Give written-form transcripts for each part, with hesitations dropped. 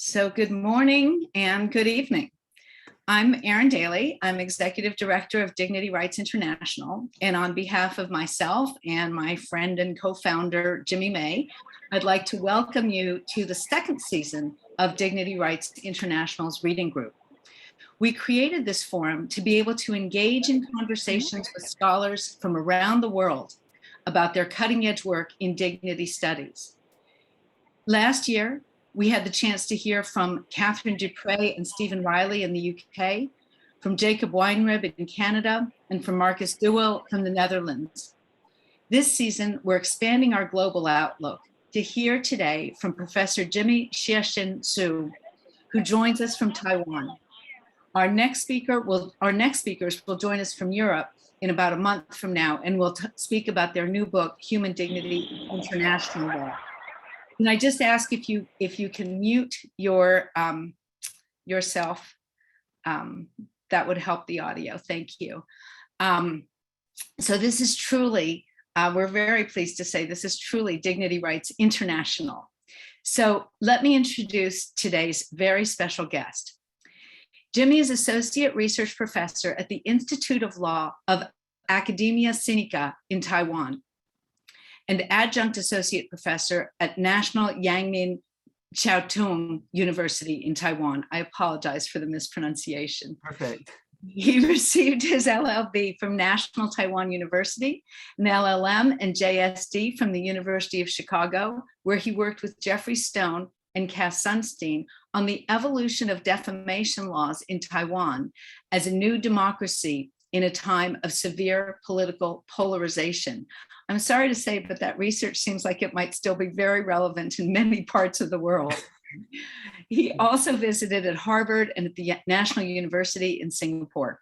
So good morning and good evening. I'm Erin Daly. I'm Executive Director of Dignity Rights International. And on behalf of myself and my friend and co-founder, Jimmy May, I'd like to welcome you to the second season of Dignity Rights International's Reading Group. We created this forum to be able to engage in conversations with scholars from around the world about their cutting edge work in dignity studies. Last year, we had the chance to hear from Catherine Dupre and Stephen Riley in the UK, from Jacob Weinrib in Canada, and from Marcus Duwel from the Netherlands. This season, we're expanding our global outlook to hear today from Professor Chia-Shin Hsu, who joins us from Taiwan. Our next speakers will join us from Europe in about a month from now, and will speak about their new book, Human Dignity International Law. Can I just ask if you can mute yourself? That would help the audio. Thank you. So this is truly, we're very pleased to say this is truly Dignity Rights International. So let me introduce today's very special guest. Jimmy is Associate Research Professor at the Institute of Law of Academia Sinica in Taiwan, and Adjunct Associate Professor at National Yangmin Chiao-Tung University in Taiwan. I apologize for the mispronunciation. Perfect. He received his LLB from National Taiwan University, an LLM and JSD from the University of Chicago, where he worked with Jeffrey Stone and Cass Sunstein on the evolution of defamation laws in Taiwan as a new democracy in a time of severe political polarization. I'm sorry to say, but that research seems like it might still be very relevant in many parts of the world. He also visited at Harvard and at the National University in Singapore.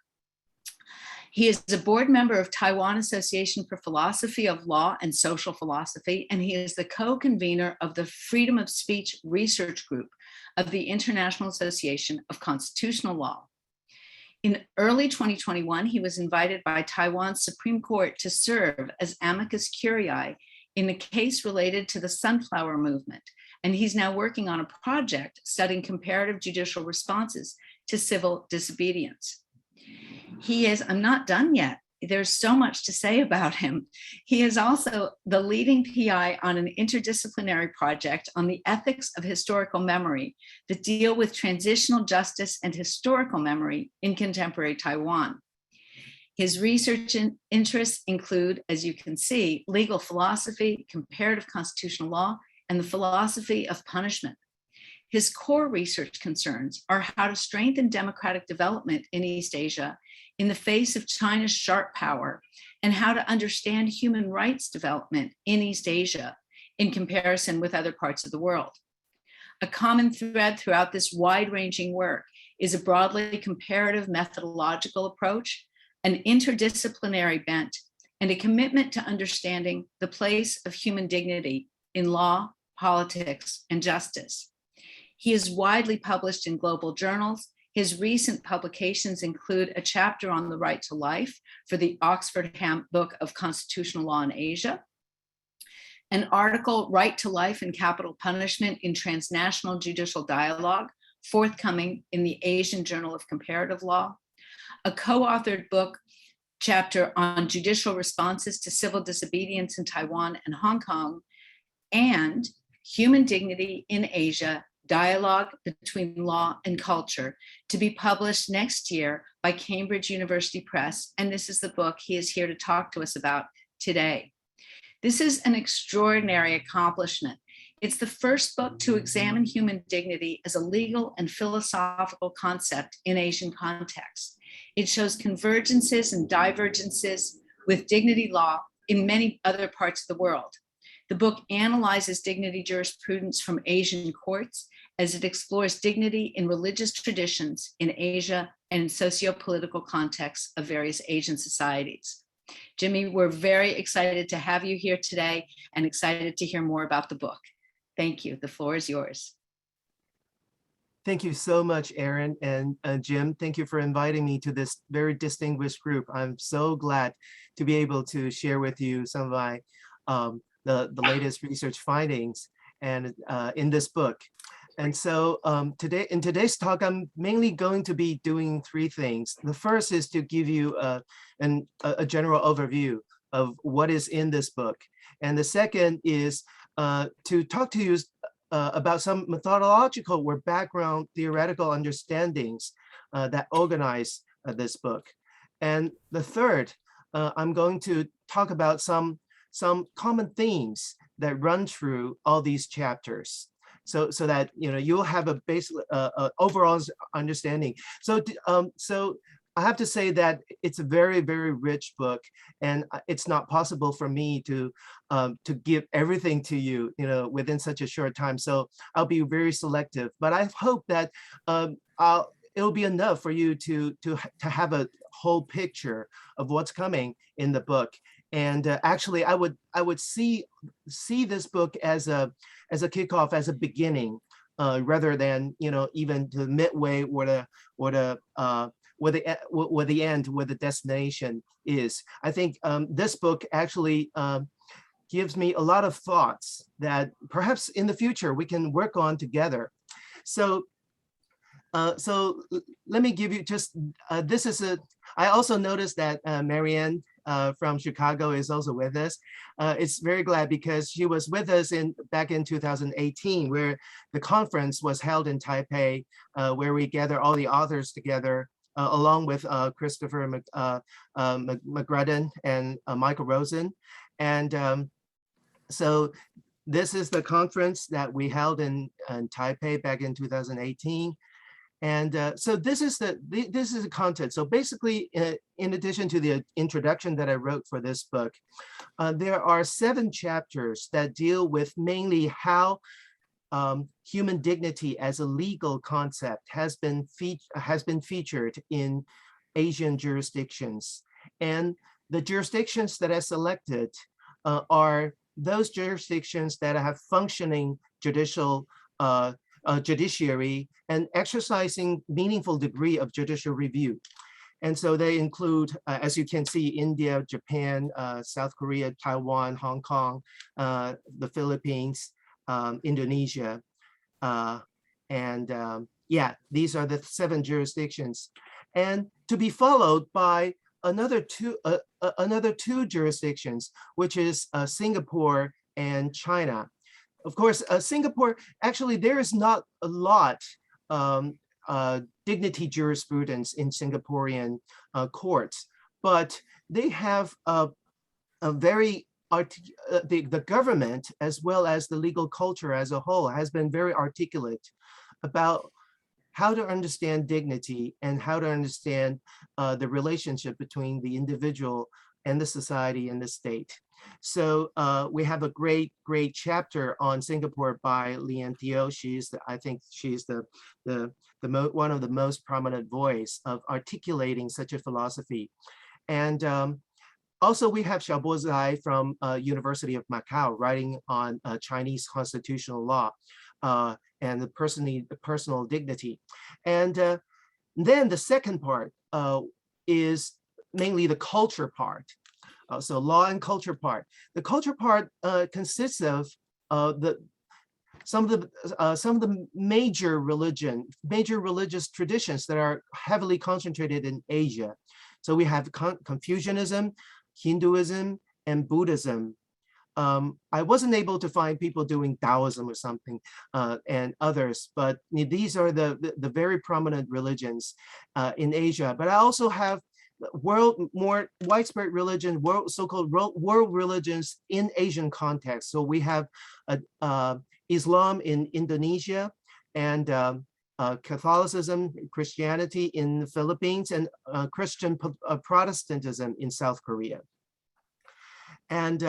He is a board member of Taiwan Association for Philosophy of Law and Social Philosophy, and he is the co-convener of the Freedom of Speech Research Group of the International Association of Constitutional Law. In early 2021, he was invited by Taiwan's Supreme Court to serve as amicus curiae in a case related to the sunflower movement, and he's now working on a project studying comparative judicial responses to civil disobedience. I'm not done yet. There's so much to say about him. He is also the leading PI on an interdisciplinary project on the ethics of historical memory that deal with transitional justice and historical memory in contemporary Taiwan. His research interests include, as you can see, legal philosophy, comparative constitutional law, and the philosophy of punishment. His core research concerns are how to strengthen democratic development in East Asia in the face of China's sharp power, and how to understand human rights development in East Asia in comparison with other parts of the world. A common thread throughout this wide-ranging work is a broadly comparative methodological approach, an interdisciplinary bent, and a commitment to understanding the place of human dignity in law, politics, and justice. He is widely published in global journals. His recent publications include a chapter on the right to life for the Oxford Handbook of Constitutional Law in Asia, an article, Right to Life and Capital Punishment in Transnational Judicial Dialogue, forthcoming in the Asian Journal of Comparative Law, a co-authored book chapter on judicial responses to civil disobedience in Taiwan and Hong Kong, and Human Dignity in Asia, Dialogue Between Law and Culture, to be published next year by Cambridge University Press. And this is the book he is here to talk to us about today. This is an extraordinary accomplishment. It's the first book to examine human dignity as a legal and philosophical concept in Asian contexts. It shows convergences and divergences with dignity law in many other parts of the world. The book analyzes dignity jurisprudence from Asian courts as it explores dignity in religious traditions in Asia and in socio-political contexts of various Asian societies. Jimmy, we're very excited to have you here today and excited to hear more about the book. Thank you. The floor is yours. Thank you so much, Erin and Jim. Thank you for inviting me to this very distinguished group. I'm so glad to be able to share with you some of my the latest research findings and in this book. And so in today's talk, I'm mainly going to be doing three things. The first is to give you a general overview of what is in this book. And the second is to talk to you about some methodological or background theoretical understandings that organize this book. And the third, I'm going to talk about some common themes that run through all these chapters, so that you'll have a basic overall understanding. So I have to say that it's a very, very rich book, and it's not possible for me to give everything to you, within such a short time. So I'll be very selective, but I hope that it'll be enough for you to have a whole picture of what's coming in the book. And actually, I would see this book as a kickoff, as a beginning, rather than even the midway or the end, where the destination is. I think this book actually gives me a lot of thoughts that perhaps in the future we can work on together. So let me give you just, I also noticed that Marianne from Chicago is also with us. It's very glad because she was with us back in 2018, where the conference was held in Taipei, where we gather all the authors together, along with Christopher McGredden and Michael Rosen. And so this is the conference that we held in Taipei back in 2018. And so this is the content. So basically, in addition to the introduction that I wrote for this book, there are 7 chapters that deal with mainly how human dignity as a legal concept has been featured in Asian jurisdictions. And the jurisdictions that I selected are those jurisdictions that have functioning judiciary and exercising meaningful degree of judicial review. And so they include, as you can see, India, Japan, South Korea, Taiwan, Hong Kong, the Philippines, Indonesia. Yeah, these are the 7 jurisdictions. And to be followed by another two jurisdictions, which is Singapore and China. Of course, Singapore, actually, there is not a lot dignity jurisprudence in Singaporean courts, but they have a very, the government, as well as the legal culture as a whole, has been very articulate about how to understand dignity and how to understand the relationship between the individual and the society and the state. So we have a great chapter on Singapore by Lian Teo. I think she's one of the most prominent voice of articulating such a philosophy. And also we have Xiaobo Zai from University of Macau writing on Chinese constitutional law and the personal dignity. And then the second part is mainly the culture part. So law and culture part. The culture part consists of some of the major religious traditions that are heavily concentrated in Asia. So we have Confucianism, Hinduism, and Buddhism. I wasn't able to find people doing Taoism or something and others, but these are the very prominent religions in Asia. But I also have more widespread religion, so-called world religions in Asian context. So we have Islam in Indonesia, and Catholicism, Christianity in the Philippines, and Christian Protestantism in South Korea. And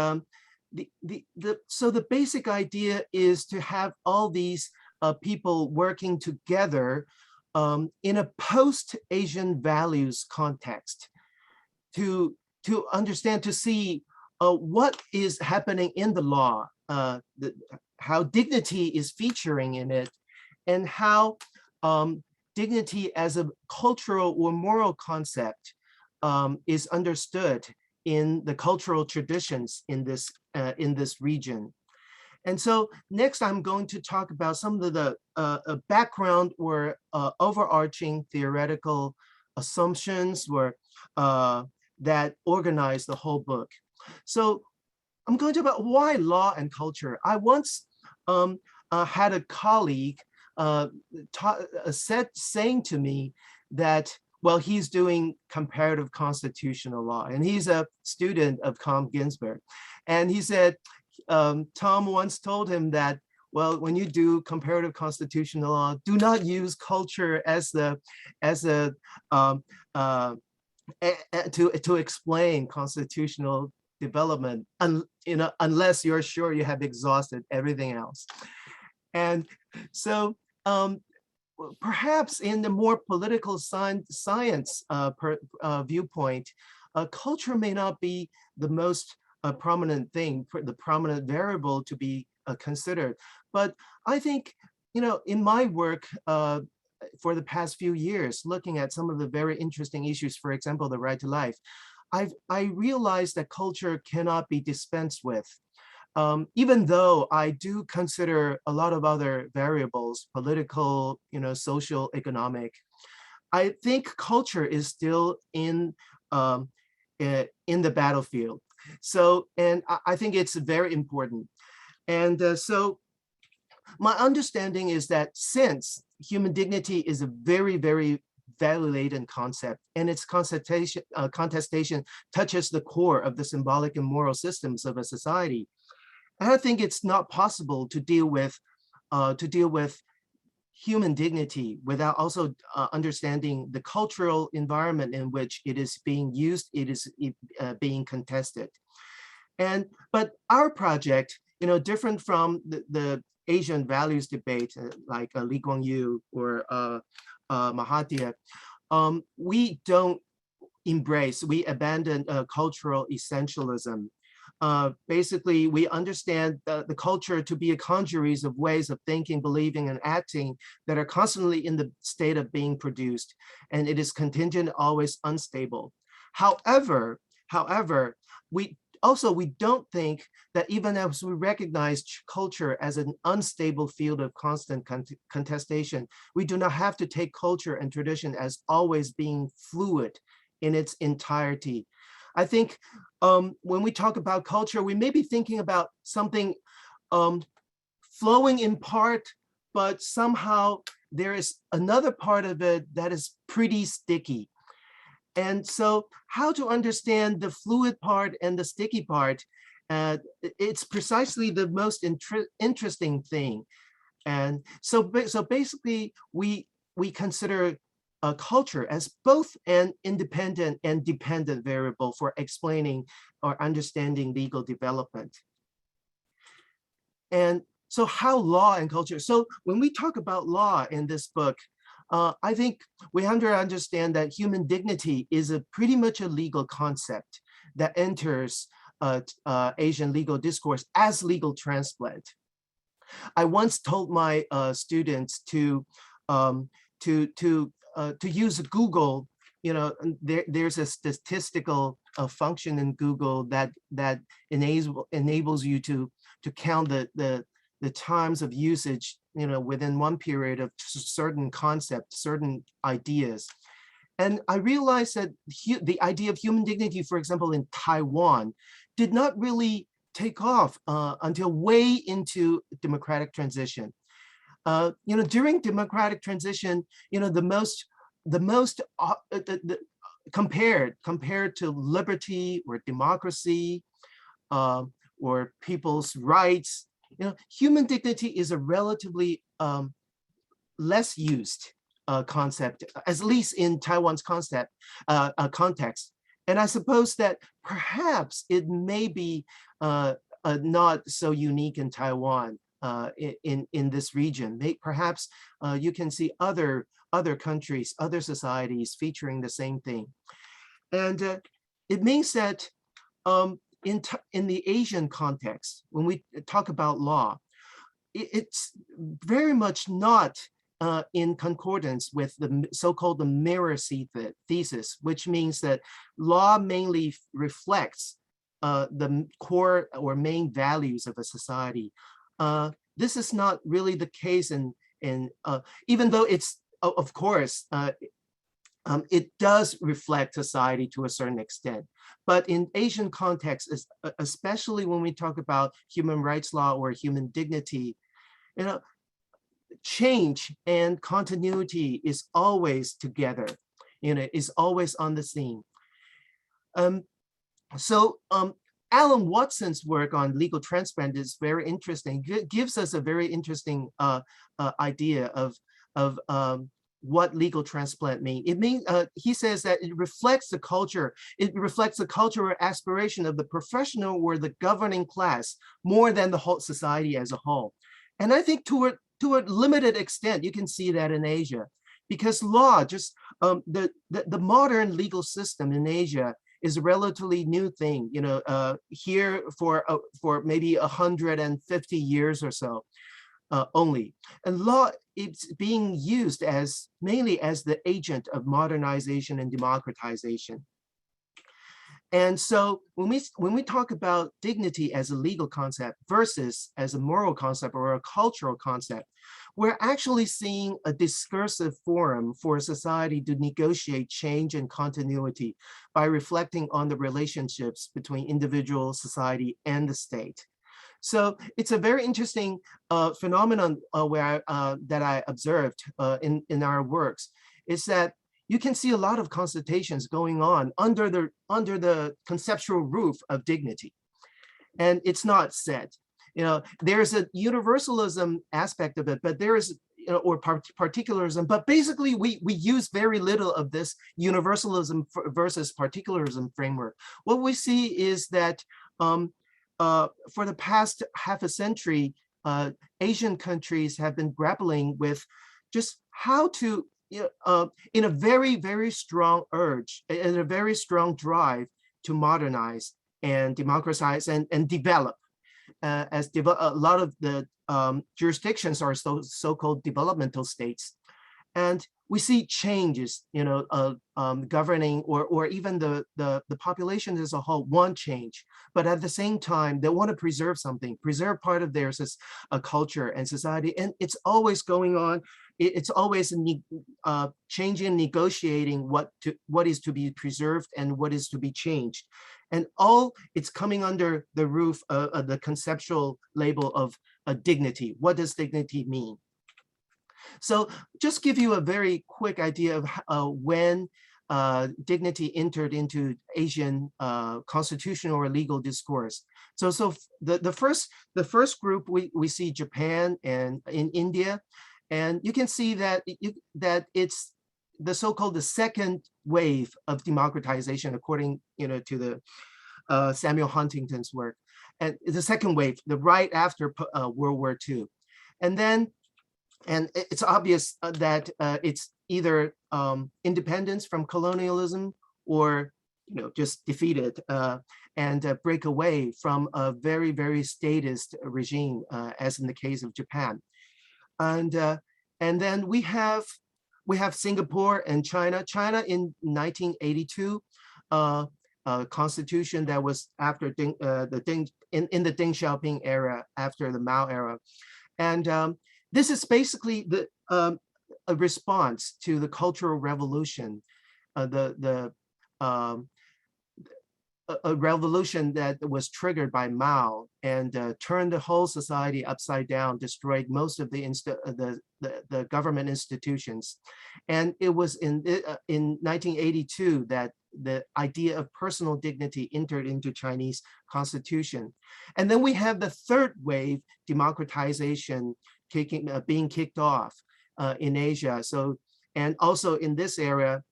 so the basic idea is to have all these people working together in a post-Asian values context to understand, to see what is happening in the law, how dignity is featuring in it, and how dignity as a cultural or moral concept is understood in the cultural traditions in this region. And so next I'm going to talk about some of the background or overarching theoretical assumptions that organize the whole book. So I'm going to talk about why law and culture. I once had a colleague saying to me that, well, he's doing comparative constitutional law, and he's a student of Tom Ginsburg. And he said, Tom once told him that, well, when you do comparative constitutional law, do not use culture as to explain constitutional development, unless you're sure you have exhausted everything else. And so perhaps in the more political science viewpoint, culture may not be the most prominent thing, the prominent variable to be considered. But I think, in my work for the past few years, looking at some of the very interesting issues, for example, the right to life, I realized that culture cannot be dispensed with. Even though I do consider a lot of other variables, political, social, economic, I think culture is still in the battlefield. So, and I think it's very important. And so my understanding is that since human dignity is a very, very value-laden concept, and its contestation touches the core of the symbolic and moral systems of a society, I think it's not possible to deal with human dignity without also understanding the cultural environment in which it is being used, it is being contested. But our project, different from the Asian values debate, like Lee Kuan Yew or Mahathir, we don't embrace, we abandon cultural essentialism. Basically, we understand the culture to be a congeries of ways of thinking, believing, and acting that are constantly in the state of being produced, and it is contingent, always unstable. However, we don't think that even as we recognize culture as an unstable field of constant contestation, we do not have to take culture and tradition as always being fluid in its entirety. I think when we talk about culture, we may be thinking about something flowing in part, but somehow there is another part of it that is pretty sticky. And so how to understand the fluid part and the sticky part, it's precisely the most interesting thing. And so basically, we consider culture as both an independent and dependent variable for explaining or understanding legal development. And so how law and culture, so when we talk about law in this book, I think we have to understand that human dignity is pretty much a legal concept that enters Asian legal discourse as legal transplant. I once told my students to use Google. There's a statistical function in Google that enables you to count the times of usage, within one period of certain concepts, certain ideas. And I realized that the idea of human dignity, for example, in Taiwan, did not really take off until way into democratic transition. During democratic transition, compared to liberty or democracy or people's rights, human dignity is a relatively less used concept, at least in Taiwan's context. And I suppose that perhaps it may be not so unique in Taiwan, in this region. Perhaps you can see other countries, other societies featuring the same thing. And it means that in the Asian context, when we talk about law, it's very much not in concordance with the so-called the mirror thesis, which means that law mainly reflects the core or main values of a society. this is not really the case even though it's, of course, it does reflect society to a certain extent. But in Asian context, especially when we talk about human rights law or human dignity, change and continuity is always together, is always on the scene. Alan Watson's work on legal transplant is very interesting. It gives us a very interesting idea of what legal transplant means. It means, he says that it reflects the culture. It reflects the cultural aspiration of the professional or the governing class more than the whole society as a whole. And I think to a limited extent, you can see that in Asia, because law, just the modern legal system in Asia is a relatively new thing, here for maybe 150 years or so only. And law, it's being used mainly as the agent of modernization and democratization. And so when we talk about dignity as a legal concept versus as a moral concept or a cultural concept, we're actually seeing a discursive forum for society to negotiate change and continuity by reflecting on the relationships between individual, society, and the state. So it's a very interesting phenomenon that I observed in our works, is that you can see a lot of consultations going on under the conceptual roof of dignity. And it's not said. There's a universalism aspect of it, but there is, or particularism, but basically we use very little of this universalism versus particularism framework. What we see is that for the past half a century, Asian countries have been grappling with just how to, in a very, very strong urge, in a very strong drive to modernize and democratize and develop. A lot of the jurisdictions are so-called developmental states. And we see changes, governing or even the population as a whole want change, but at the same time, they want to preserve something, preserve part of their culture and society. And it's always going on. It's always changing, negotiating what is to be preserved and what is to be changed. And all it's coming under the roof of the conceptual label of dignity. What does dignity mean? So just give you a very quick idea of when dignity entered into Asian constitutional or legal discourse. So the first group we see Japan and in India, and you can see that it's the so-called the second wave of democratization, according to the Samuel Huntington's work, and the second wave, right after World War II, and it's obvious that it's either independence from colonialism or just defeated and break away from a very, very statist regime, as in the case of Japan. And then we have Singapore and China. China in 1982, a constitution that was after in the Deng Xiaoping era, after the Mao era, and this is basically a response to the Cultural Revolution, a revolution that was triggered by Mao and turned the whole society upside down, destroyed most of the government institutions. And it was in 1982 that the idea of personal dignity entered into Chinese constitution. And then we have the third wave democratization being kicked off in Asia. So, and also in this area,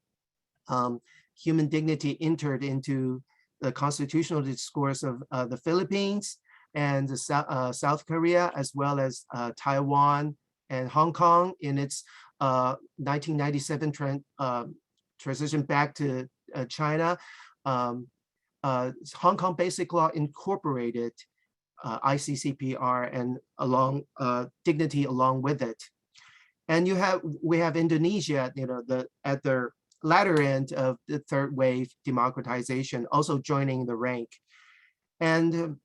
human dignity entered into the constitutional discourse of the Philippines and South Korea, as well as Taiwan and Hong Kong in its 1997 transition back to China. Hong Kong Basic Law incorporated ICCPR and dignity along with it. And we have Indonesia, at the latter end of the third wave democratization, also joining the rank. And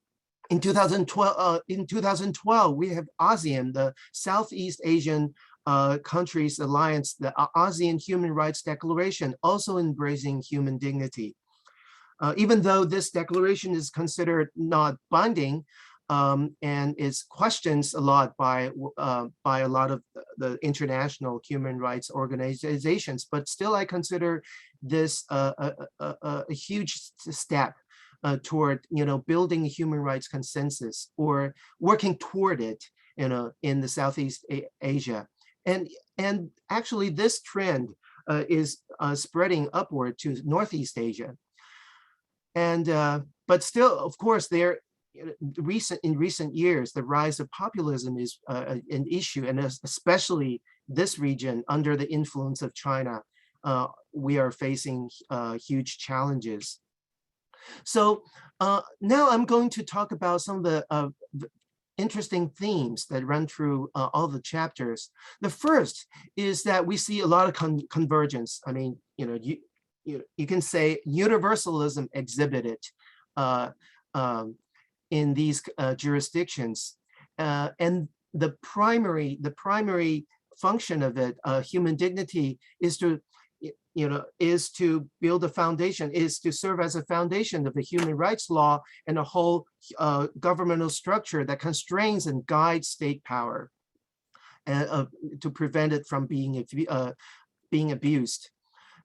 in 2012, we have ASEAN, the Southeast Asian Countries Alliance, the ASEAN Human Rights Declaration, also embracing human dignity. Even though this declaration is considered not binding and is questioned a lot by a lot of the international human rights organizations, but still I consider this a huge step toward building a human rights consensus or working toward it in the Southeast Asia. And actually this trend is spreading upward to Northeast Asia. And but still, of course, in recent years, the rise of populism is an issue, and especially this region under the influence of China, we are facing huge challenges. So now I'm going to talk about some of the interesting themes that run through all the chapters. The first is that we see a lot of convergence. I mean, you can say universalism exhibited in these jurisdictions, and the primary function of it, human dignity, is to build a foundation, is to serve as a foundation of the human rights law and a whole governmental structure that constrains and guides state power to prevent it from being abused.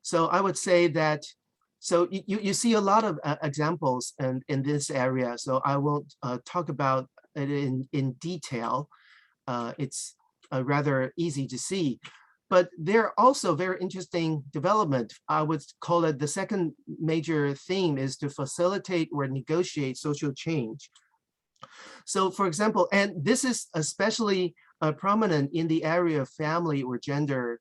So I would say that, so you see a lot of examples in this area, so I won't talk about it in detail. It's rather easy to see. But there are also very interesting development. I would call it the second major theme is to facilitate or negotiate social change. So for example, and this is especially prominent in the area of family or gender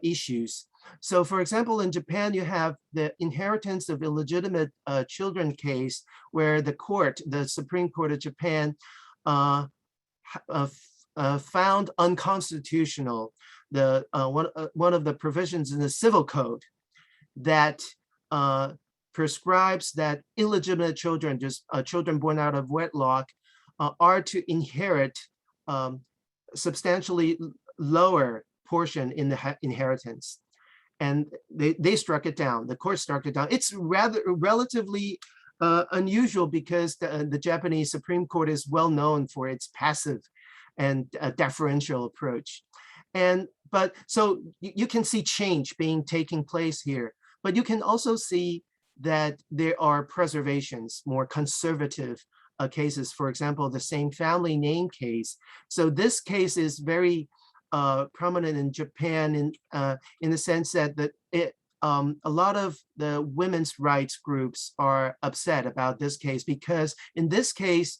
issues. So for example, in Japan, you have the inheritance of illegitimate children case where the Supreme Court of Japan found unconstitutional one of the provisions in the civil code that prescribes that illegitimate children, just children born out of wedlock, are to inherit substantially lower portion in the inheritance. And they struck it down. The court struck it down. It's relatively unusual because the Japanese Supreme Court is well known for its passive and deferential approach. But so you can see change taking place here, but you can also see that there are preservations, more conservative cases. For example, the same family name case. So this case is very prominent in Japan in the sense that a lot of the women's rights groups are upset about this case because in this case,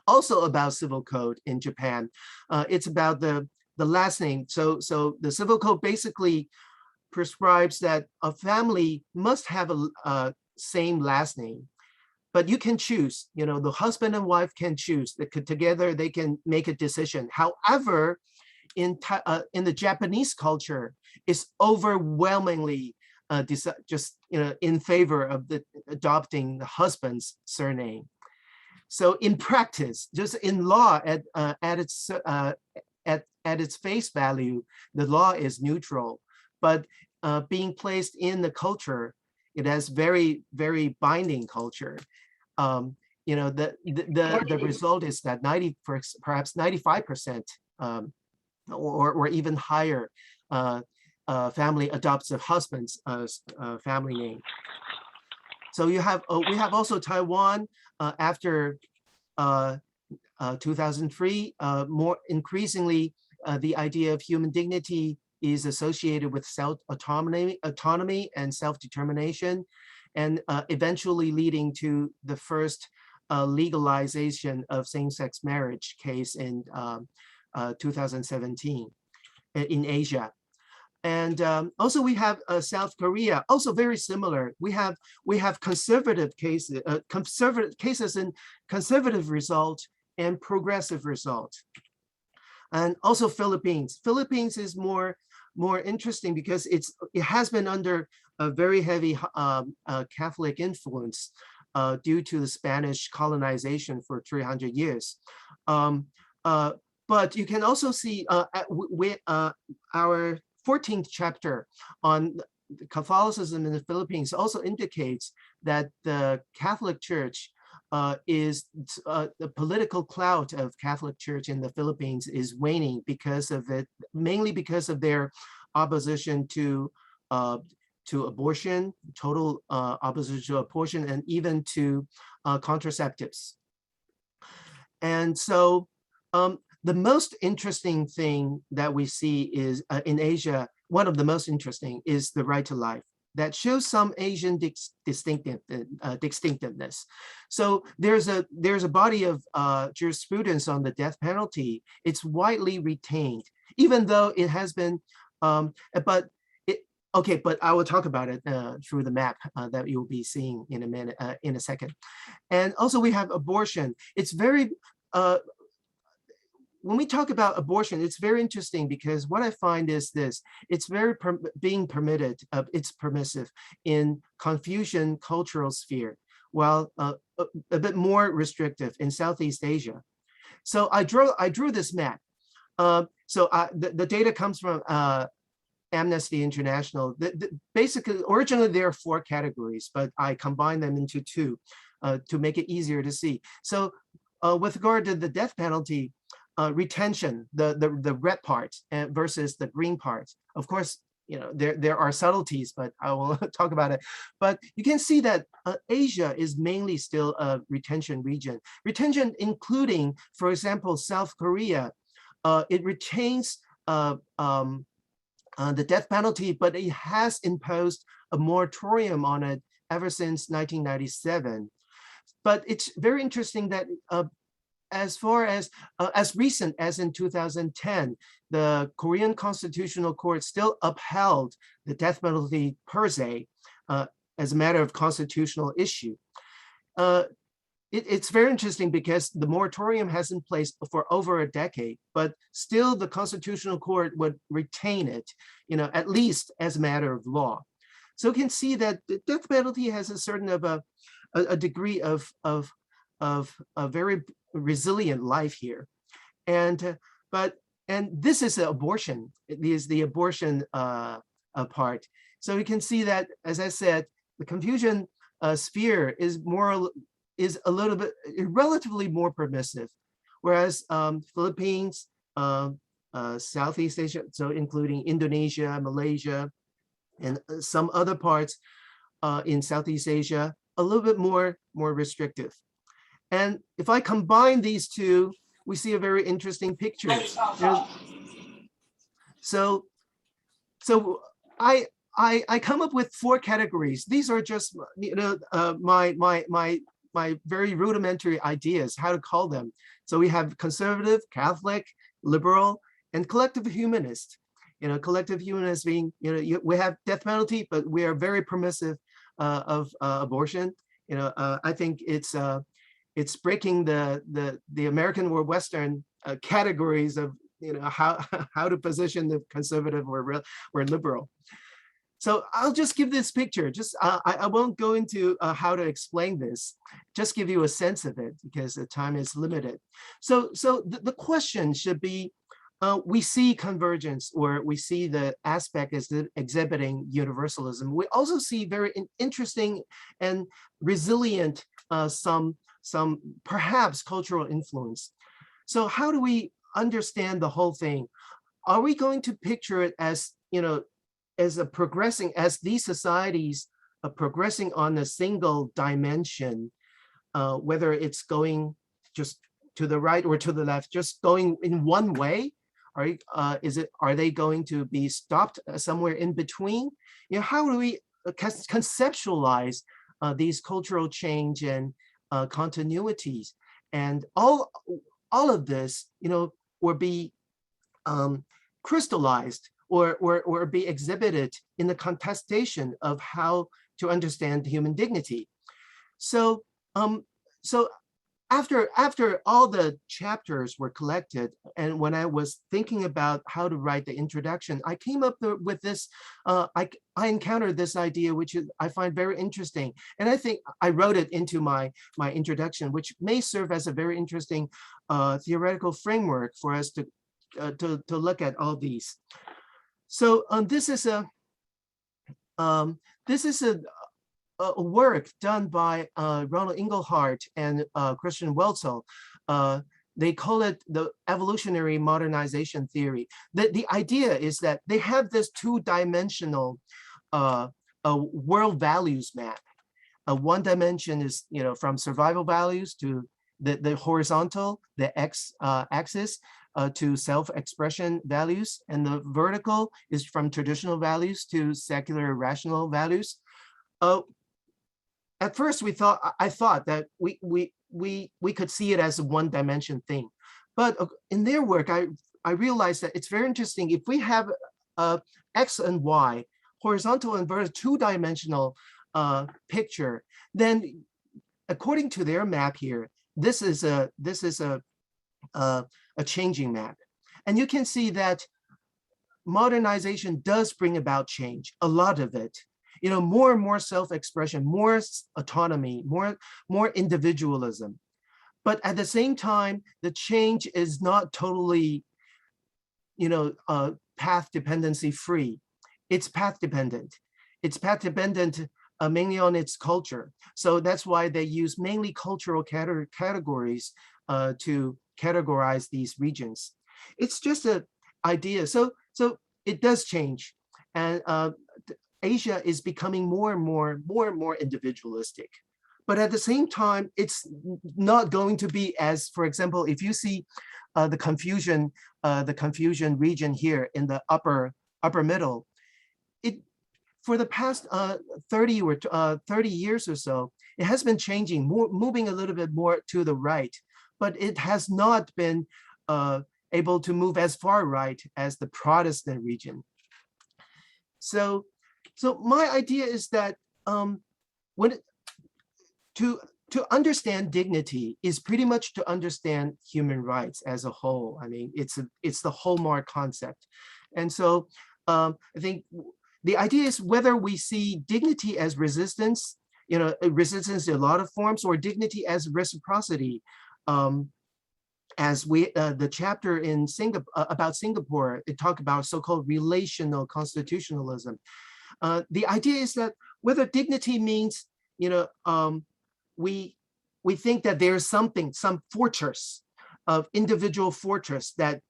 also about civil code in Japan, it's about the last name. So the civil code basically prescribes that a family must have a same last name, but you can choose, the husband and wife can choose. Together they can make a decision. However, in the Japanese culture, it's overwhelmingly just in favor of adopting the husband's surname. So in practice, just in law, at its face value, the law is neutral, but being placed in the culture, it has very, very binding culture. The result is that perhaps 95%, or even higher, family adopts a husband's family name. So we have also Taiwan after 2003. More increasingly, the idea of human dignity is associated with autonomy and self-determination, and eventually leading to the first legalization of same-sex marriage case in 2017 in Asia. And also we have South Korea, also very similar. We have conservative cases, in conservative result and progressive result. And also Philippines. Philippines is more interesting because it has been under a very heavy Catholic influence due to the Spanish colonization for 300 years. But you can also see our 14th chapter on Catholicism in the Philippines also indicates that the Catholic Church is the political clout of Catholic Church in the Philippines is waning because of it, mainly because of their opposition to abortion, total opposition to abortion, and even to contraceptives. And so the most interesting thing that we see is in Asia, one of the most interesting is the right to life that shows some Asian distinctiveness. So there's a body of jurisprudence on the death penalty. It's widely retained, even though it has been, but I will talk about it through the map that you'll be seeing in a minute, in a second. And also we have abortion. It's very, when we talk about abortion, it's very interesting because what I find is this: it's very being permitted, it's permissive in Confucian cultural sphere, while a bit more restrictive in Southeast Asia. So I drew this map. The data comes from Amnesty International. Basically, originally there are 4 categories, but I combined them into 2 to make it easier to see. So with regard to the death penalty, retention, the red part versus the green part. Of course, you know, there are subtleties, but I will talk about it. But you can see that Asia is mainly still a retention region. Retention including, for example, South Korea. It retains the death penalty, but it has imposed a moratorium on it ever since 1997. But it's very interesting that as far as recent as in 2010, the Korean Constitutional Court still upheld the death penalty per se as a matter of constitutional issue. It's very interesting because the moratorium has in place for over a decade, but still the Constitutional Court would retain it, you know, at least as a matter of law. So you can see that the death penalty has a certain of a degree of a very resilient life here. And this is the abortion. It is the abortion part. So you can see that, as I said, the Confucian sphere is a little bit relatively more permissive, whereas Philippines, Southeast Asia, so including Indonesia, Malaysia, and some other parts in Southeast Asia, a little bit more restrictive. And if I combine these two, we see a very interesting picture. So I come up with 4 categories. These are just, you know, my very rudimentary ideas, how to call them. So we have conservative, Catholic, liberal, and collective humanist. You know, collective humanist being, you know, we have death penalty, but we are very permissive of abortion. You know, I think it's breaking the American or Western categories of, you know, how to position the conservative or liberal. So I'll just give this picture. Just I won't go into how to explain this. Just give you a sense of it because the time is limited. So the question should be: we see convergence, or we see the aspect as exhibiting universalism. We also see very interesting and resilient some perhaps cultural influence. So how do we understand the whole thing? Are we going to picture it as, you know, as these societies are progressing on a single dimension, whether it's going just to the right or to the left, just going in one way? Are they going to be stopped somewhere in between? You know, how do we conceptualize these cultural change and continuities? And all of this, you know, will be crystallized or be exhibited in the contestation of how to understand human dignity. So after all the chapters were collected, and when I was thinking about how to write the introduction, I came up with this. I encountered this idea, which I find very interesting, and I think I wrote it into my introduction, which may serve as a very interesting theoretical framework for us to look at all these. So this is a work done by Ronald Inglehart and Christian Welzel. They call it the evolutionary modernization theory. The idea is that they have this two-dimensional world values map. One dimension is, from survival values to the horizontal, the x-axis, to self-expression values, and the vertical is from traditional values to secular rational values. At first, I thought that we could see it as a one-dimension thing, but in their work, I realized that it's very interesting. If we have X and Y, horizontal and vertical, two-dimensional picture, then according to their map here, this is a changing map, and you can see that modernization does bring about change, a lot of it. More and more self-expression, more autonomy, more individualism. But at the same time, the change is not totally, path dependency free. It's path dependent. It's path dependent mainly on its culture. So that's why they use mainly cultural categories to categorize these regions. It's just an idea. So it does change, and Asia is becoming more and more individualistic. But at the same time, it's not going to be as, for example, if you see the Confucian region here in the upper middle, for the past 30 years or so, it has been changing, moving a little bit more to the right, but it has not been able to move as far right as the Protestant region. So my idea is that to understand dignity is pretty much to understand human rights as a whole. I mean, it's the hallmark concept. And so I think the idea is whether we see dignity as resistance, resistance in a lot of forms, or dignity as reciprocity. As the chapter in about Singapore, it talked about so-called relational constitutionalism. The idea is that whether dignity means, we think that there's some fortress of individual fortress that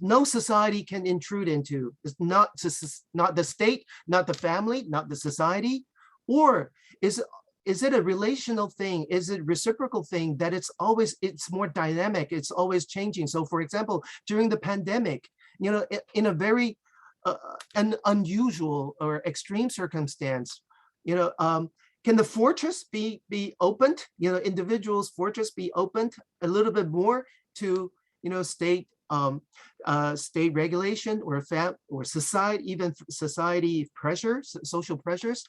no society can intrude into. It's not the state, not the family, not the society, or is it a relational thing? Is it a reciprocal thing that it's more dynamic, it's always changing? So for example, during the pandemic, in a very an unusual or extreme circumstance, can the fortress be opened? Individuals' fortress be opened a little bit more to state regulation or society, even society pressures, social pressures.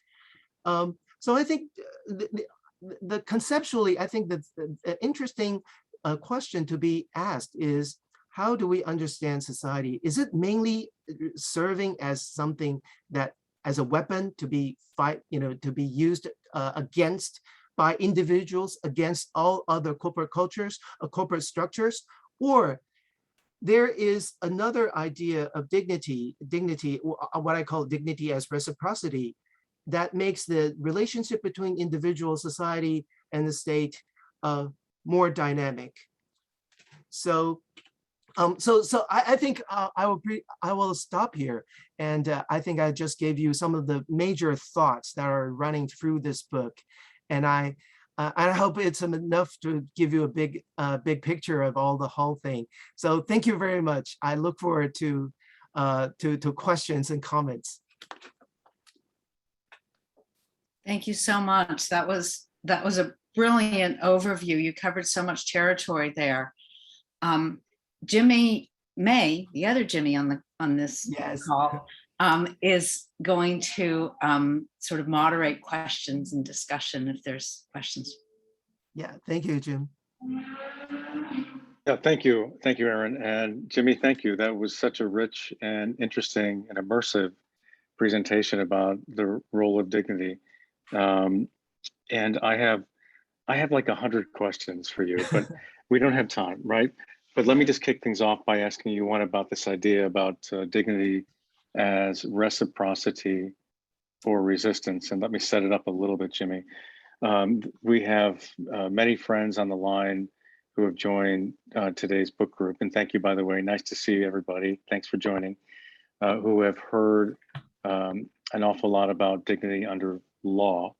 So I think the conceptually, I think that the interesting question to be asked is, how do we understand society? Is it mainly serving as something that, as a weapon to be used against by individuals against all other corporate cultures or corporate structures? Or there is another idea of dignity, what I call dignity as reciprocity, that makes the relationship between individual, society, and the state more dynamic. So I think I will stop here, and I think I just gave you some of the major thoughts that are running through this book, and I hope it's enough to give you a big picture of the whole thing. So thank you very much. I look forward to questions and comments. Thank you so much. That was a brilliant overview. You covered so much territory there. Jimmy May, the other Jimmy on this Yes. call, is going to sort of moderate questions and discussion if there's questions. Yeah, thank you, Jim. Yeah, thank you, Aaron, and Jimmy. Thank you. That was such a rich and interesting and immersive presentation about the role of dignity. Um, and I have like 100 questions for you, but we don't have time, right? But let me just kick things off by asking you one about this idea about dignity as reciprocity for resistance. And let me set it up a little bit, Jimmy. We have many friends on the line who have joined today's book group. And thank you, by the way. Nice to see everybody. Thanks for joining. Who have heard an awful lot about dignity under law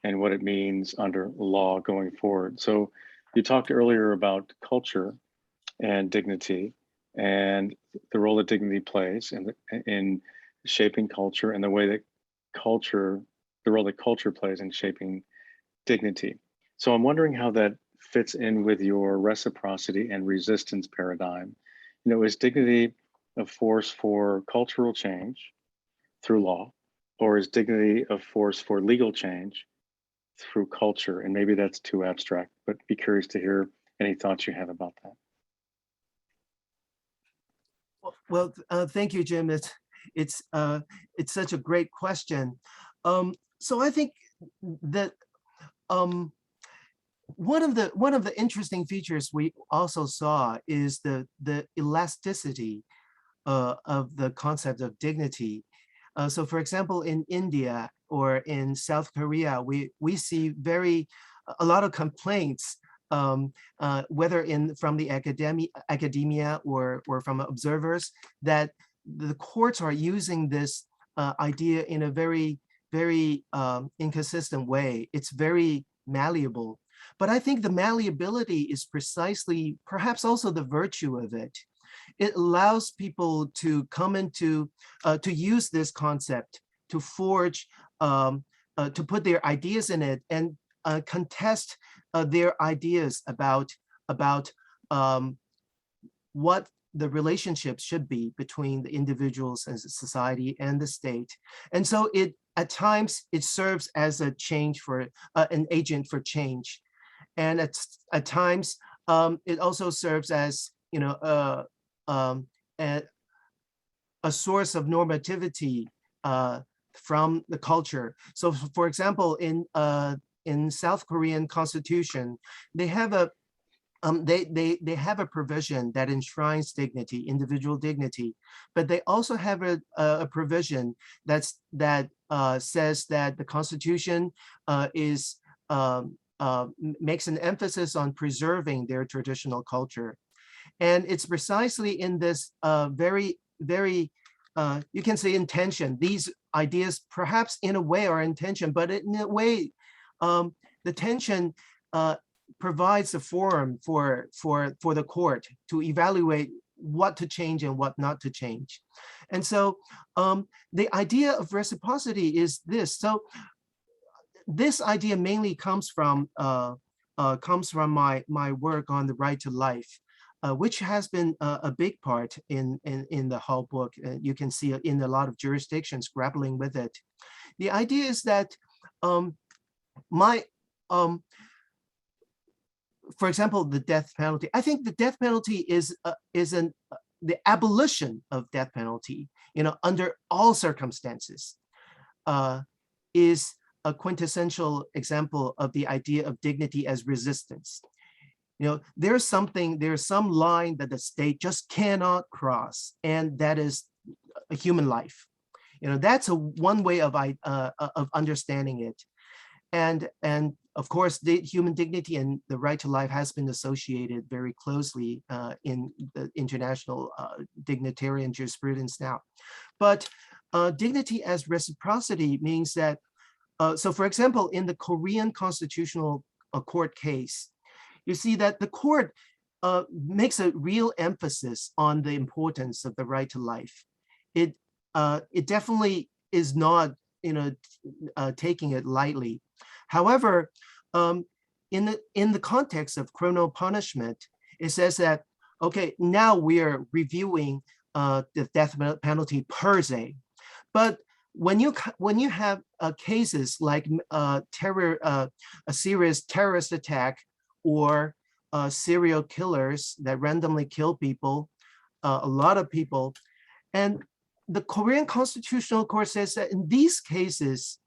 and what it means under law going forward. So you talked earlier about culture and dignity and the role that dignity plays in shaping culture and the way that culture, the role that culture plays in shaping dignity. So I'm wondering how that fits in with your reciprocity and resistance paradigm. You know, is dignity a force for cultural change through law, or is dignity a force for legal change through culture? And maybe that's too abstract, but be curious to hear any thoughts you have about that. Well, thank you, Jim. It's such a great question. So I think that one of the interesting features we also saw is the elasticity of the concept of dignity. So, for example, in India or in South Korea, we see a lot of complaints, whether from the academia or from observers, that the courts are using this idea in a very inconsistent way. It's very malleable. But I think the malleability is precisely, perhaps also the virtue of it. It allows people to come into, to use this concept, to forge, to put their ideas in it and contest their ideas about what the relationship should be between the individuals and society and the state. And so at times it serves as a change for an agent for change. And at times it also serves as, you know, a source of normativity from the culture. So, for example, in South Korean Constitution, they have a they have a provision that enshrines dignity, individual dignity, but they also have a provision that says that the Constitution makes an emphasis on preserving their traditional culture. And it's precisely in this very, you can say intention. These ideas perhaps in a way are intention, but in a way, the tension provides a forum for the court to evaluate what to change and what not to change. And so the idea of reciprocity is this. So this idea mainly comes from my work on the right to life, which has been a big part in the whole book. You can see it in a lot of jurisdictions grappling with it. The idea is that for example, the death penalty. I think the death penalty is the abolition of death penalty, you know, under all circumstances, is a quintessential example of the idea of dignity as resistance. You know, there's some line that the state just cannot cross, and that is a human life. You know, that's one way of understanding it. And of course, the human dignity and the right to life has been associated very closely in the international dignitarian jurisprudence now. But dignity as reciprocity means that, so for example, in the Korean Constitutional Court case, you see that the court makes a real emphasis on the importance of the right to life. It definitely is not, you know, taking it lightly. However, in the context of criminal punishment, it says that, okay, now we are reviewing the death penalty per se. But when you have cases like a serious terrorist attack or serial killers that randomly kill people, a lot of people. And the Korean Constitutional Court says that in these cases,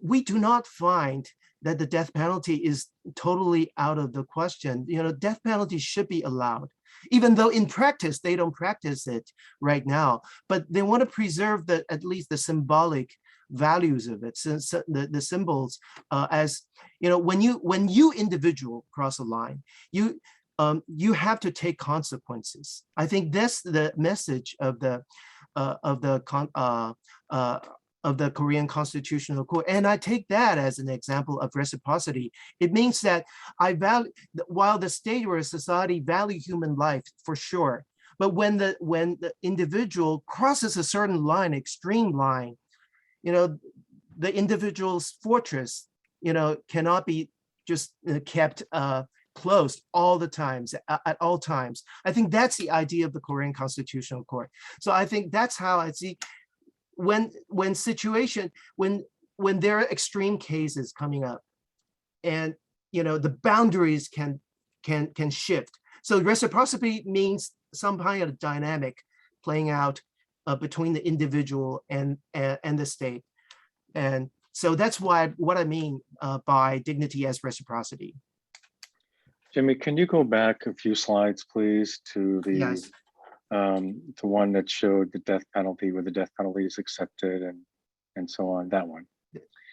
we do not find that the death penalty is totally out of the question. You know, death penalty should be allowed, even though in practice, they don't practice it right now, but they want to preserve at least the symbolic values of it, since the symbols, as, you know, when you individual cross a line, you have to take consequences. I think that's the message of the Korean Constitutional Court. And I take that as an example of reciprocity. It means that while the state or a society value human life for sure, but when the individual crosses a certain line, extreme line, you know, the individual's fortress, you know, cannot be just kept closed all the times, at all times. I think that's the idea of the Korean Constitutional Court. So I think that's how I see when there are extreme cases coming up, and, you know, the boundaries can shift. So reciprocity means some kind of dynamic playing out between the individual and the state. And so that's what I mean by dignity as reciprocity. Jimmy, can you go back a few slides, please, to the Yes. the one that showed the death penalty, where the death penalty is accepted and so on, that one?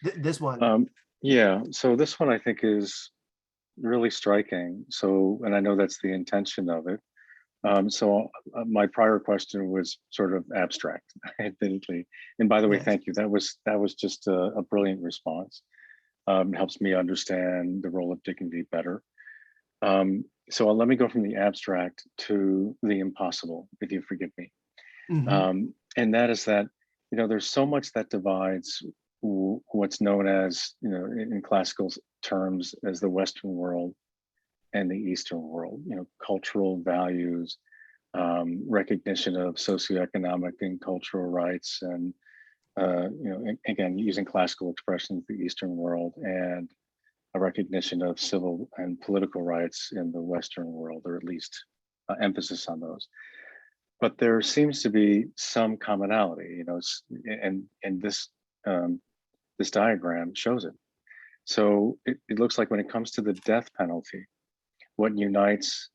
This one. Yeah, so this one I think is really striking. So, and I know that's the intention of it. My prior question was sort of abstract, admittedly. And by the way, Yes. thank you. That was just a brilliant response. It helps me understand the role of dignity better. So let me go from the abstract to the impossible, if you forgive me. Mhm. And that is that, you know, there's so much that divides what's known as, you know, in classical terms as the Western world and the Eastern world, you know, cultural values, recognition of socioeconomic and cultural rights, and, you know, again, using classical expressions, the Eastern world, and a recognition of civil and political rights in the Western world, or at least emphasis on those. But there seems to be some commonality, you know, and this diagram shows it. So it looks like when it comes to the death penalty, what unites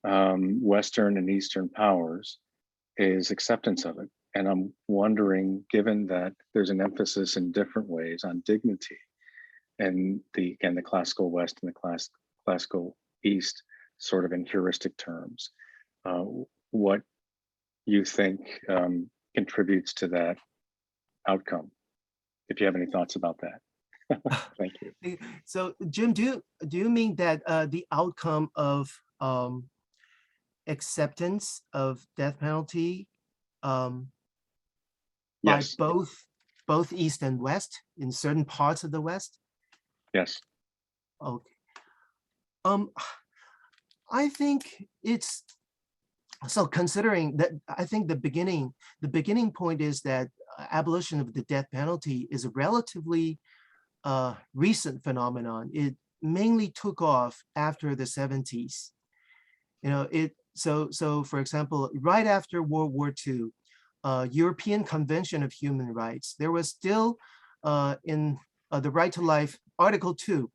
Western and Eastern powers is acceptance of it. And I'm wondering, given that there's an emphasis in different ways on dignity, and the classical West and the classical East, sort of in heuristic terms, what you think contributes to that outcome, if you have any thoughts about that. Thank you. So Jim, do you mean that the outcome of acceptance of death penalty by Yes. both East and West in certain parts of the West? Yes. Okay. I think it's so, considering that, I think the beginning point is that abolition of the death penalty is a relatively recent phenomenon. It mainly took off after the 70s. You know, so for example, right after World War II, European Convention of Human Rights, there was still in the Right to Life, Article 2,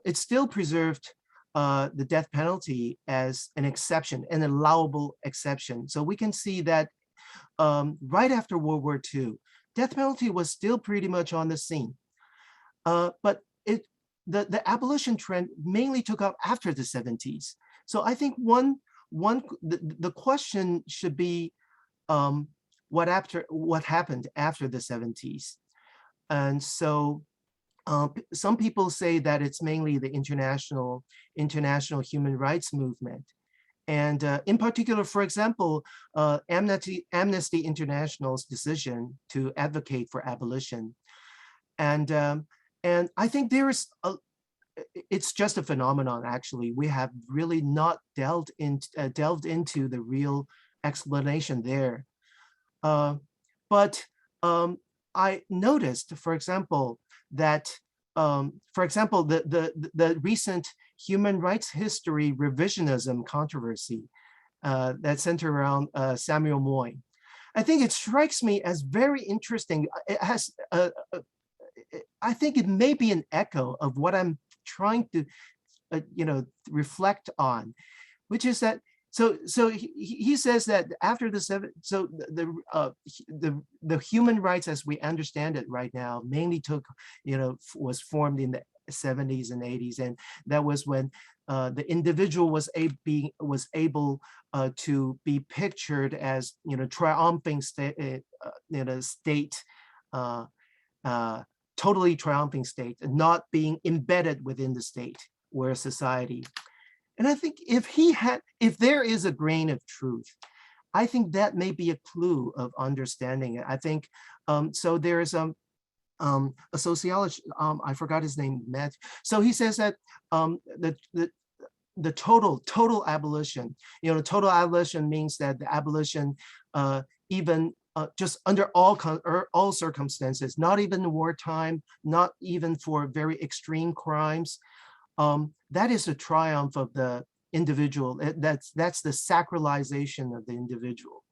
it still preserved the death penalty as an exception, an allowable exception. So we can see that right after World War II, death penalty was still pretty much on the scene. But the abolition trend mainly took off after the 70s. So I think the question should be what happened after the 70s. And so some people say that it's mainly the international human rights movement. And in particular, for example, Amnesty International's decision to advocate for abolition. And I think it's just a phenomenon, actually. We have really not delved into the real explanation there. But I noticed, for example, that the recent human rights history revisionism controversy that centered around Samuel Moy. I think it strikes me as very interesting. It has, I think it may be an echo of what I'm trying to, reflect on, which is that. So he says that after the human rights as we understand it right now mainly was formed in the 70s and 80s, and that was when the individual was able to be pictured as triumphing state, totally triumphing state, and not being embedded within the state or society. And I think if there is a grain of truth, I think that may be a clue of understanding it. I think so. There is a sociologist, I forgot his name, Matt. So he says that the total abolition, total abolition means that the abolition, even just under all circumstances, not even wartime, not even for very extreme crimes. That is a triumph of the individual. That's the sacralization of the individual.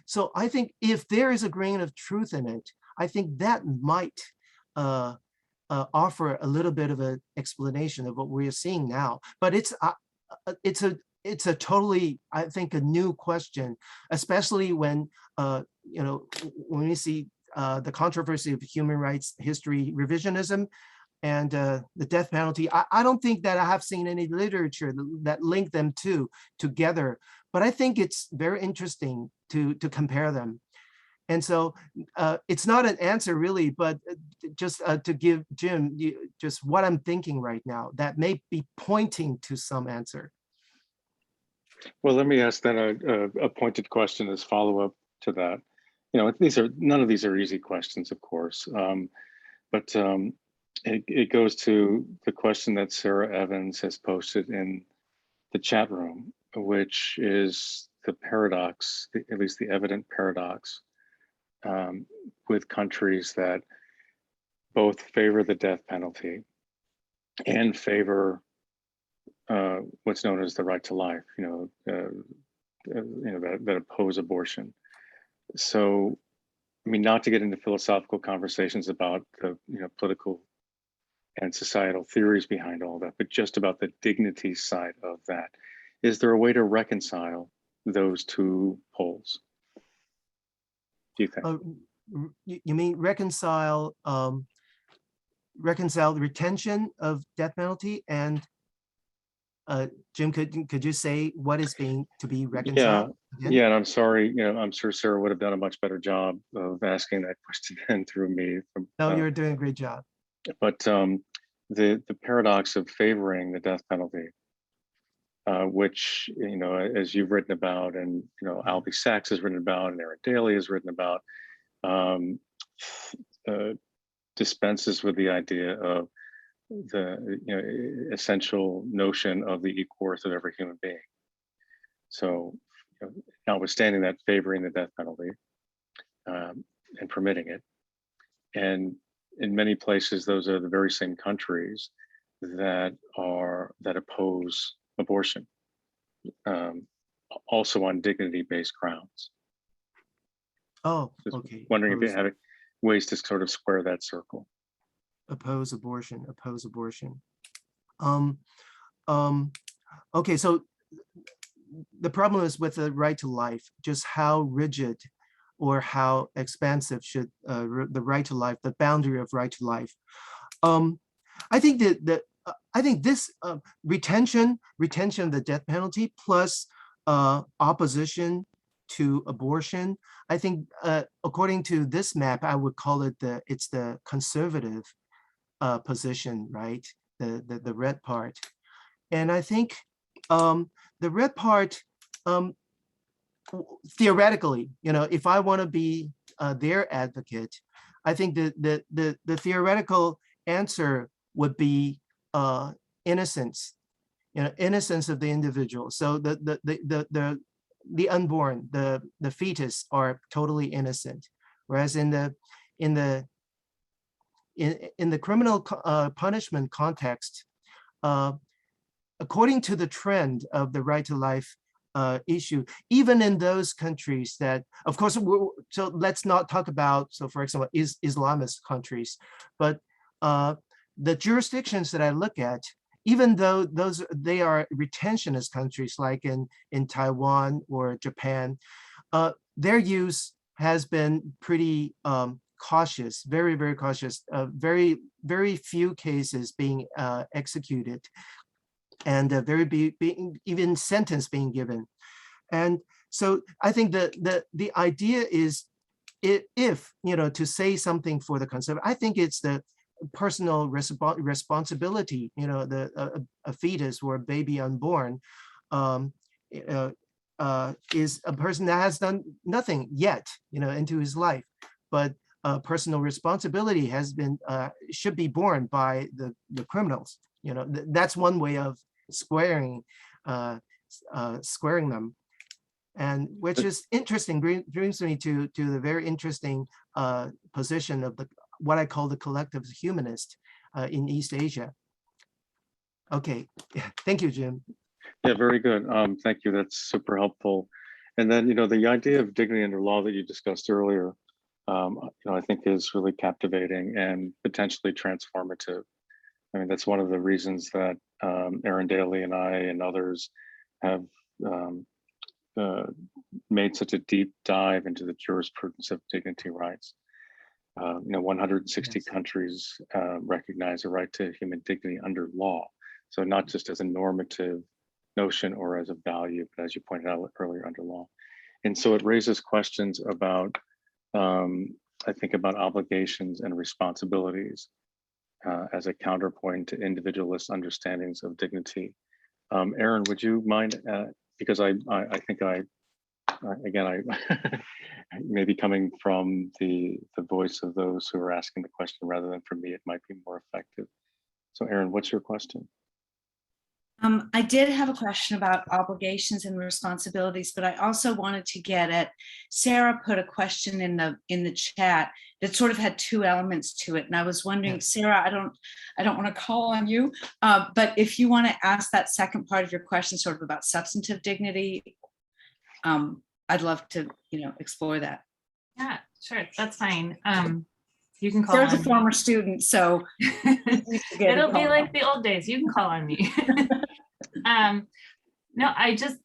So I think if there is a grain of truth in it, I think that might offer a little bit of an explanation of what we're seeing now. But it's a totally, I think, a new question, especially when when we see the controversy of human rights history revisionism and the death penalty. I don't think that I have seen any literature that link them together, but I think it's very interesting to compare them. And so it's not an answer really, but just to give Jim just what I'm thinking right now that may be pointing to some answer. Well, let me ask then a pointed question as follow-up to that. None of these are easy questions, of course, but it goes to the question that Sarah Evans has posted in the chat room, which is the paradox, at least the evident paradox, with countries that both favor the death penalty and favor what's known as the right to life, that oppose abortion. So, I mean, not to get into philosophical conversations about the political and societal theories behind all that, but just about the dignity side of that. Is there a way to reconcile those two poles, do you think? You mean reconcile the retention of death penalty and Jim, could you say what is being to be reconciled? Yeah, and I'm sorry, I'm sure Sarah would have done a much better job of asking that question than through me. No, you're doing a great job. But the paradox of favoring the death penalty, which as you've written about, and Albie Sachs has written about, and Aaron Daly has written about, dispenses with the idea of the essential notion of the equal worth of every human being. So, notwithstanding that, favoring the death penalty and permitting it, and in many places, those are the very same countries that oppose abortion, also on dignity-based grounds. Oh, Just okay. wondering if you have ways to sort of square that circle. Oppose abortion. Okay, so the problem is with the right to life, just how rigid or how expansive should the right to life, the boundary of right to life. I think I think this retention of the death penalty plus opposition to abortion, I think according to this map, I would call it it's the conservative position, right? The red part. And I think the red part, theoretically, if I want to be their advocate, I think the theoretical answer would be innocence, innocence of the individual. So the unborn, the fetus are totally innocent, whereas in the criminal punishment context, according to the trend of the right to life issue, even in those countries that, of course, so let's not talk about, so for example, Islamist countries, but the jurisdictions that I look at, even though they are retentionist countries like in Taiwan or Japan, their use has been pretty cautious, very, very cautious, very, very few cases being executed, and even sentence being given. And so I think the idea is, if to say something for the conservative, I think it's the personal responsibility. A fetus or a baby unborn is a person that has done nothing yet into his life, but personal responsibility has been should be borne by the criminals. That's one way of squaring them, and which is interesting, brings me to the very interesting position of what I call the collective humanist in East Asia. Okay, thank you, Jim. Yeah, very good. Thank you. That's super helpful. And then, the idea of dignity under law that you discussed earlier, I think is really captivating and potentially transformative. I mean, that's one of the reasons that Aaron Daly and I and others have made such a deep dive into the jurisprudence of dignity rights. 160 Yes. countries recognize a right to human dignity under law. So not just as a normative notion or as a value, but as you pointed out earlier, under law. And so it raises questions about, I think, about obligations and responsibilities as a counterpoint to individualist understandings of dignity. Aaron, would you mind, because I think again, I maybe coming from the voice of those who are asking the question rather than from me, it might be more effective. So Aaron, what's your question? I did have a question about obligations and responsibilities, but I also wanted to get at, Sarah put a question in the chat that sort of had two elements to it. And I was wondering, Yeah. Sarah, I don't want to call on you, but if you want to ask that second part of your question sort of about substantive dignity, I'd love to, explore that. Yeah, sure, that's fine. You can call Sarah's on a former student, so it'll be like the old days. You can call on me. No, I just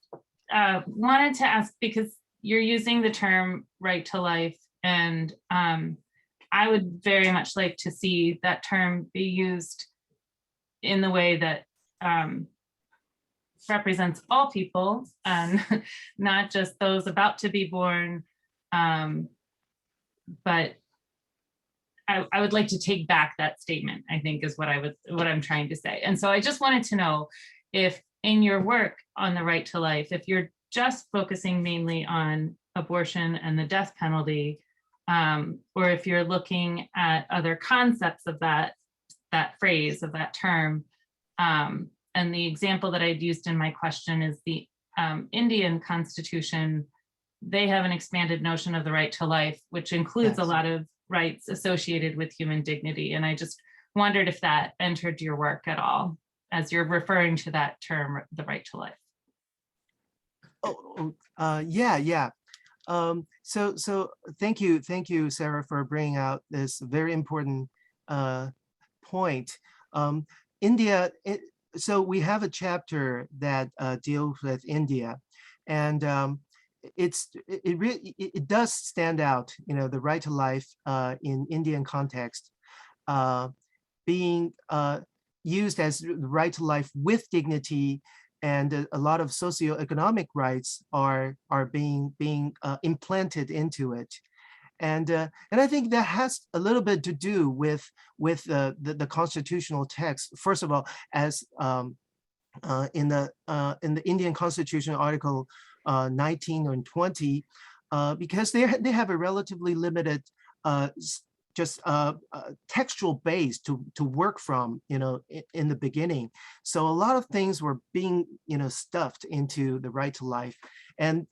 wanted to ask, because you're using the term right to life, and I would very much like to see that term be used in the way that represents all people, and not just those about to be born, but I would like to take back that statement, I think, is what I'm trying to say. And so I just wanted to know if in your work on the right to life, if you're just focusing mainly on abortion and the death penalty, or if you're looking at other concepts of that phrase, of that term. And the example that I'd used in my question is the Indian constitution. They have an expanded notion of the right to life, which includes a lot of rights associated with human dignity. And I just wondered if that entered your work at all, as you're referring to that term, the right to life. Yeah. So thank you, Sarah, for bringing out this very important point. India, so we have a chapter that deals with India, and it does stand out, the right to life in Indian context being used as the right to life with dignity, and a lot of socioeconomic rights are being implanted into it. And I think that has a little bit to do with the constitutional text. First of all, as in the Indian Constitution, Article 19 and 20, because they have a relatively limited textual base to work from, in the beginning. So a lot of things were being, stuffed into the right to life. And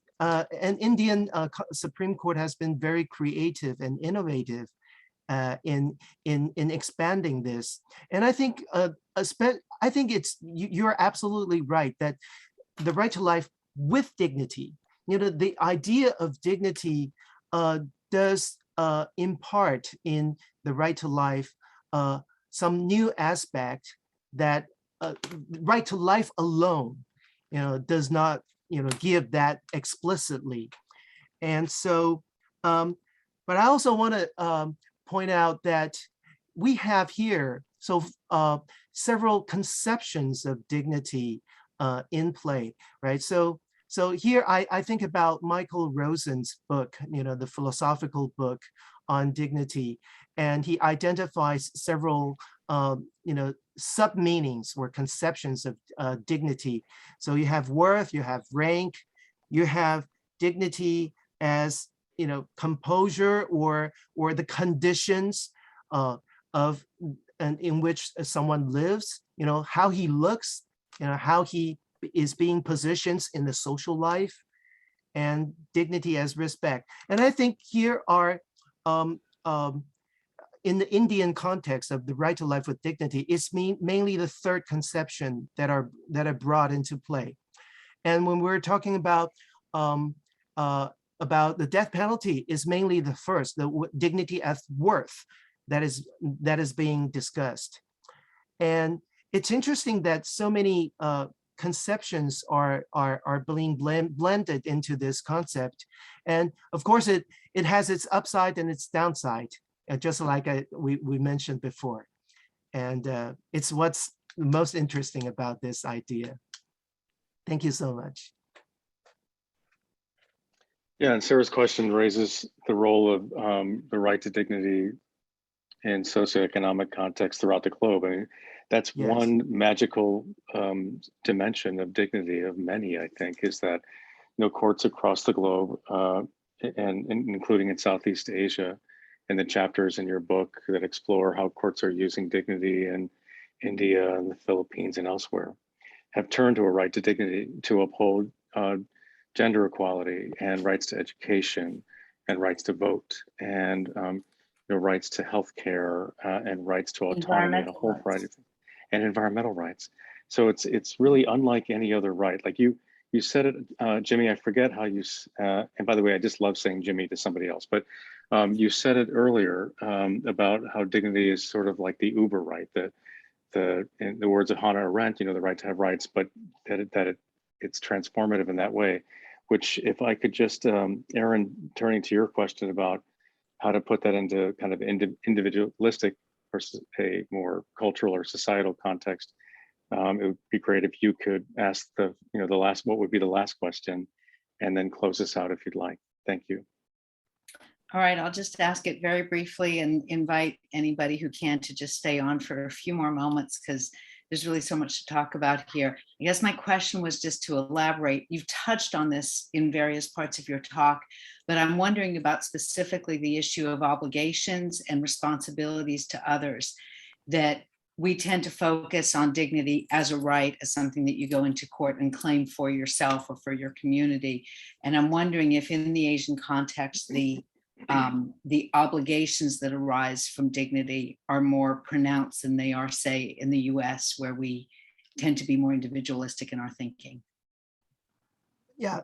Indian Supreme Court has been very creative and innovative in expanding this. And I think you're absolutely right that the right to life with dignity, the idea of dignity does impart in the right to life some new aspect that right to life alone, does not, give that explicitly. And so, but I also want to point out that we have here several conceptions of dignity in play, right? So here I think about Michael Rosen's book, the philosophical book on dignity, and he identifies several sub-meanings or conceptions of dignity. So you have worth, you have rank, you have dignity as composure or the conditions of and in which someone lives, how he looks, how he is being positioned in the social life, and dignity as respect. And I think here are in the Indian context of the right to life with dignity, it's mainly the third conception that are brought into play. And when we're talking about the death penalty, is mainly the first, the dignity as worth that is being discussed. And it's interesting that so many conceptions are being blended into this concept. And of course, it has its upside and its downside, just like we mentioned before. And it's what's most interesting about this idea. Thank you so much. Yeah, and Sarah's question raises the role of the right to dignity in socioeconomic context throughout the globe. I mean, that's Yes. one magical dimension of dignity of many, I think, is that courts across the globe, and including in Southeast Asia, and the chapters in your book that explore how courts are using dignity in India and the Philippines and elsewhere, have turned to a right to dignity to uphold gender equality and rights to education and rights to vote and rights to healthcare and rights to autonomy and a whole variety of things, and environmental rights. So it's really unlike any other right. Like you said it, Jimmy, I forget how you, and by the way, I just love saying Jimmy to somebody else, but you said it earlier about how dignity is sort of like the Uber right, that in the words of Hannah Arendt, the right to have rights, but that it's transformative in that way, which if I could just, Aaron, turning to your question about how to put that into kind of individualistic versus a more cultural or societal context, it would be great if you could ask the last, what would be the last question, and then close us out if you'd like. Thank you. All right, I'll just ask it very briefly and invite anybody who can to just stay on for a few more moments because there's really so much to talk about here. I guess my question was just to elaborate. You've touched on this in various parts of your talk, but I'm wondering about specifically the issue of obligations and responsibilities to others, that we tend to focus on dignity as a right, as something that you go into court and claim for yourself or for your community. And I'm wondering if in the Asian context, the obligations that arise from dignity are more pronounced than they are, say, in the US, where we tend to be more individualistic in our thinking. Yeah,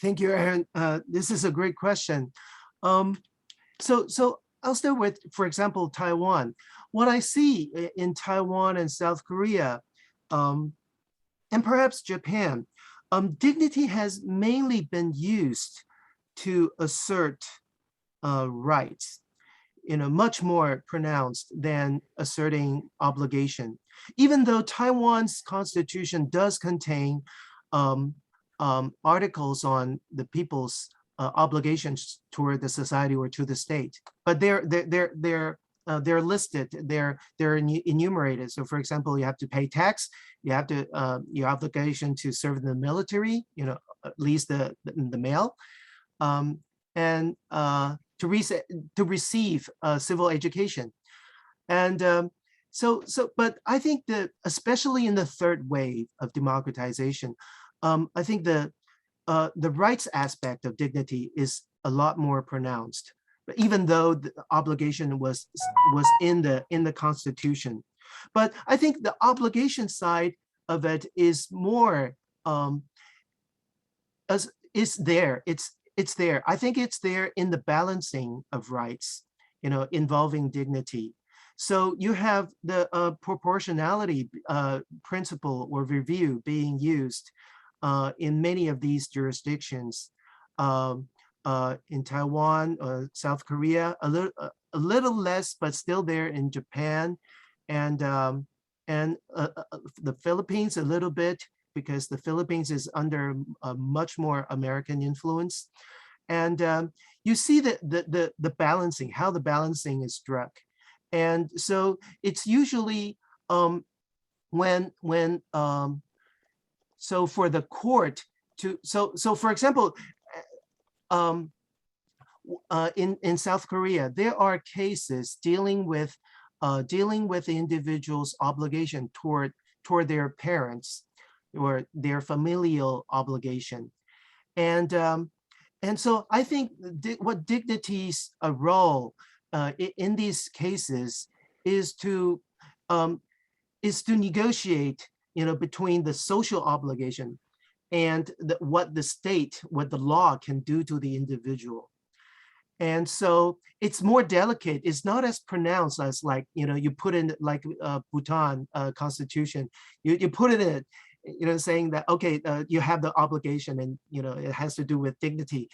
thank you, Aaron. This is a great question. So I'll start with, for example, Taiwan. What I see in Taiwan and South Korea, and perhaps Japan, dignity has mainly been used to assert rights, much more pronounced than asserting obligation. Even though Taiwan's constitution does contain articles on the people's obligations toward the society or to the state, but they're listed, they're enumerated. So, for example, you have to pay tax, you have to your obligation to serve in the military, at least the male, and to receive civil education. And but I think that especially in the third wave of democratization, I think the rights aspect of dignity is a lot more pronounced. even though the obligation was in the Constitution. But I think the obligation side of it is more is there. It's there. I think it's there in the balancing of rights, involving dignity. So you have the proportionality principle or review being used in many of these jurisdictions. In Taiwan, South Korea, a little less, but still there in Japan, and the Philippines a little bit, because the Philippines is under much more American influence. And you see the balancing, how the balancing is struck. And so it's usually so for the court to, so for example, in South Korea, there are cases dealing with the individual's obligation toward their parents or their familial obligation. And so I think what dignity's role in these cases is to negotiate, between the social obligation and what the law can do to the individual. And so it's more delicate. It's not as pronounced as like, you put in like Bhutan constitution, you put it in, saying that, okay, you have the obligation and, it has to do with dignity.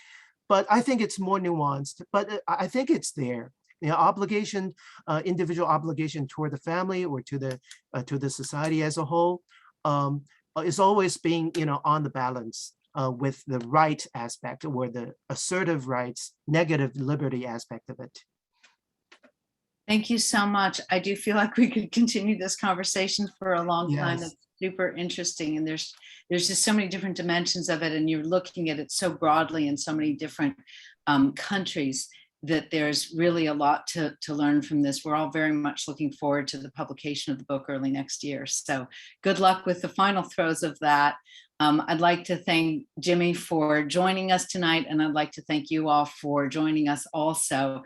But I think it's more nuanced, but I think it's there. Obligation, individual obligation toward the family or to the society as a whole is always being, on the balance with the right aspect or the assertive rights, negative liberty aspect of it. Thank you so much. I do feel like we could continue this conversation for a long time. Yes. It's super interesting, and there's just so many different dimensions of it, and you're looking at it so broadly in so many different countries that there's really a lot to learn from this. We're all very much looking forward to the publication of the book early next year. So good luck with the final throes of that. I'd like to thank Jimmy for joining us tonight, and I'd like to thank you all for joining us also.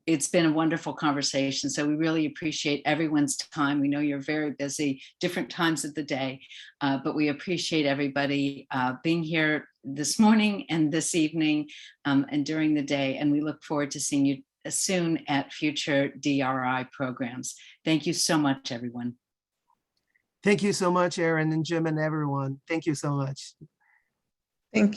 It's been a wonderful conversation, so we really appreciate everyone's time. We know you're very busy, different times of the day, but we appreciate everybody being here this morning and this evening and during the day, and we look forward to seeing you soon at future DRI programs. Thank you so much, everyone. Thank you so much, Erin and Jim and everyone. Thank you so much.